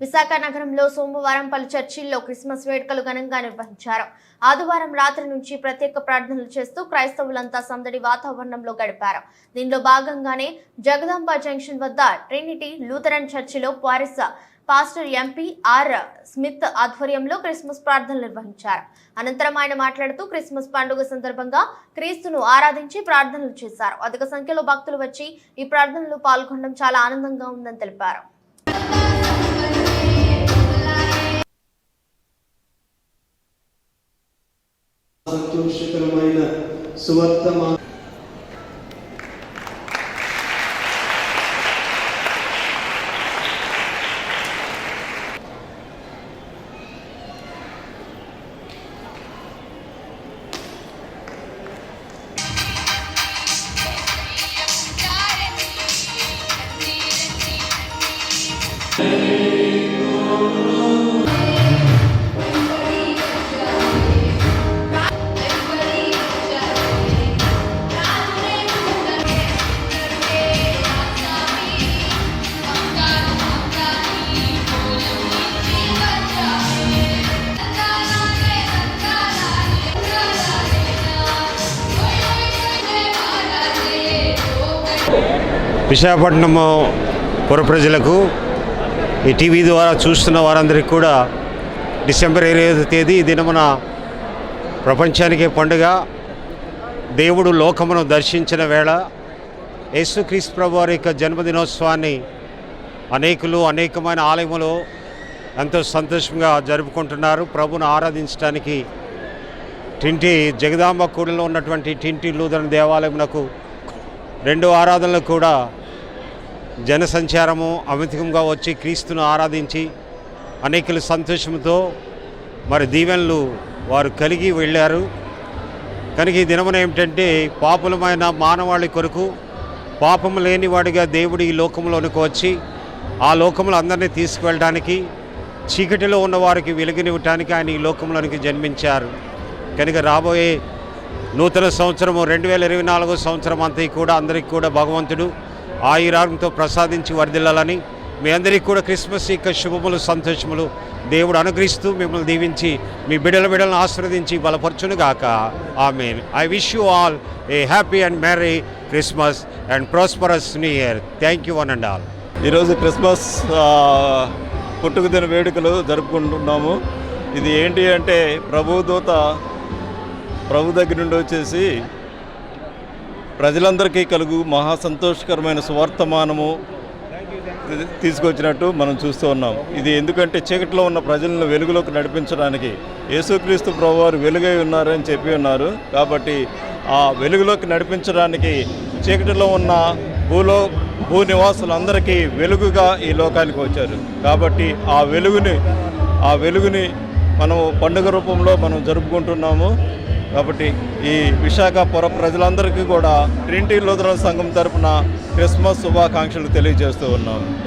విశాఖ నగరంలో సోమవారం పలు చర్చిల్లో క్రిస్మస్ వేడుకలు ఘనంగా నిర్వహించారు. ఆదివారం రాత్రి నుంచి ప్రత్యేక ప్రార్థనలు చేస్తూ క్రైస్తవులంతా సందడి వాతావరణంలో గడిపారు. దీనిలో భాగంగానే జగదాంబ జంక్షన్ వద్ద ట్రినిటీ లూథరన్ చర్చిలో పాస్టర్ ఎంపీ ఆర్ స్మిత్ ఆధ్వర్యంలో క్రిస్మస్ ప్రార్థనలు నిర్వహించారు. అనంతరం ఆయన మాట్లాడుతూ క్రిస్మస్ పండుగ సందర్భంగా క్రీస్తును ఆరాధించి ప్రార్థనలు చేశారు. అధిక సంఖ్యలో భక్తులు వచ్చి ఈ ప్రార్థనలో పాల్గొనడం చాలా ఆనందంగా ఉందని తెలిపారు. సంతోషకరమైన సువర్తమానం విశాఖపట్నం పుర ప్రజలకు ఈ టీవీ ద్వారా చూస్తున్న వారందరికీ కూడా డిసెంబర్ 20వ తేదీ ఈ దినమున ప్రపంచానికే పండుగ. దేవుడు లోకమును దర్శించిన వేళ యేసుక్రీస్తు ప్రభు వారి యొక్క జన్మదినోత్సవాన్ని అనేకమైన ఆలయములో ఎంతో సంతోషంగా జరుపుకుంటున్నారు. ప్రభును ఆరాధించడానికి టింటి జగదాంబ కూడలో ఉన్నటువంటి టింటి లూథరన్ దేవాలయమునకు 2 ఆరాధనలు కూడా జనసంచారము అమితంగా వచ్చి క్రీస్తును ఆరాధించి అనేకులు సంతోషంతో మరి దీవెనలు వారు కలిగి వెళ్ళారు. కనుక ఈ దినమున ఏమిటంటే పాపులమైన మానవాళి కొరకు పాపము లేనివాడిగా దేవుడు ఈ లోకంలోనికి వచ్చి ఆ లోకములు అందరినీ తీసుకువెళ్ళడానికి చీకటిలో ఉన్న వారికి వెలుగునివ్వటానికి ఆయన ఈ లోకంలోనికి జన్మించారు. కనుక రాబోయే నూతన సంవత్సరము 2024 సంవత్సరం అంతా కూడా అందరికీ కూడా భగవంతుడు ఆయురాగంతో ప్రసాదించి వర్ధిల్లాలని మీ అందరికీ కూడా క్రిస్మస్ యొక్క శుభములు సంతోషములు దేవుడు అనుగ్రహిస్తూ మిమ్మల్ని దీవించి మీ బిడ్డలను ఆశీర్వదించి బలపరచునుగాక. ఆమేన్. I wish you all a happy and merry Christmas and prosperous new year. Thank you one and all. ఈరోజు క్రిస్మస్ పుట్టుకదిన వేడుకలు జరుపుకుంటున్నాము. ఇది ఏంటి అంటే ప్రభు దగ్గర నుండి వచ్చేసి ప్రజలందరికీ కలుగు మహా సంతోషకరమైన సువర్తమానము తీసుకొచ్చినట్టు మనం చూస్తూ ఉన్నాం. ఇది ఎందుకంటే చీకటిలో ఉన్న ప్రజలను వెలుగులోకి నడిపించడానికి యేసుక్రీస్తు ప్రభువారు వెలుగై ఉన్నారని చెప్పి ఉన్నారు. కాబట్టి ఆ వెలుగులోకి నడిపించడానికి చీకటిలో ఉన్న భూ నివాసులందరికీ వెలుగుగా ఈ లోకానికి వచ్చారు. కాబట్టి ఆ వెలుగుని మనం పండుగ రూపంలో మనం జరుపుకుంటున్నాము. కాబట్టి ఈ విశాఖ పుర ప్రజలందరికీ కూడా ట్రినిటీ లూథరన్ సంఘం తరపున క్రిస్మస్ శుభాకాంక్షలు తెలియజేస్తూ ఉన్నాము.